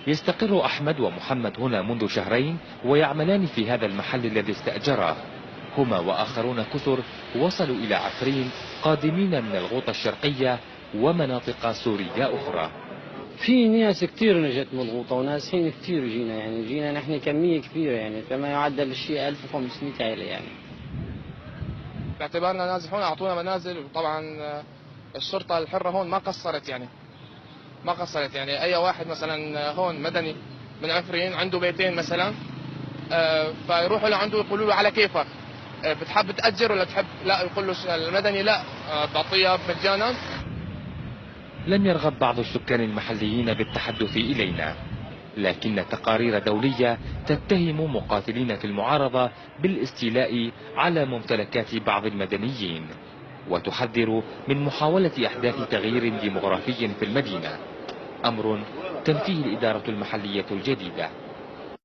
يستقر أحمد ومحمد هنا منذ شهرين ويعملان في هذا المحل الذي استأجره. هما وآخرون كثر وصلوا إلى عفرين قادمين من الغوطة الشرقية ومناطق سورية أخرى. في ناس كثير نجت من الغوطة وناس حين كثير جينا، يعني جينا نحن كمية كبيرة، يعني كما يعدل الشيء 1500 عائلة. يعني باعتبارنا نازحون أعطونا منازل، وطبعا الشرطة الحرة هون ما قصرت، يعني أي واحد مثلا هون مدني من عفرين عنده بيتين مثلا، فيروحوا لعنده يقولوا له على كيفك، بتحب تأجر ولا تحب لا، يقول له المدني لا تعطيها مجانا. لم يرغب بعض السكان المحليين بالتحدث إلينا، لكن تقارير دولية تتهم مقاتلين في المعارضة بالاستيلاء على ممتلكات بعض المدنيين، وتحذر من محاولة إحداث تغيير ديمغرافي في المدينة، أمر تنفيه الإدارة المحلية الجديدة.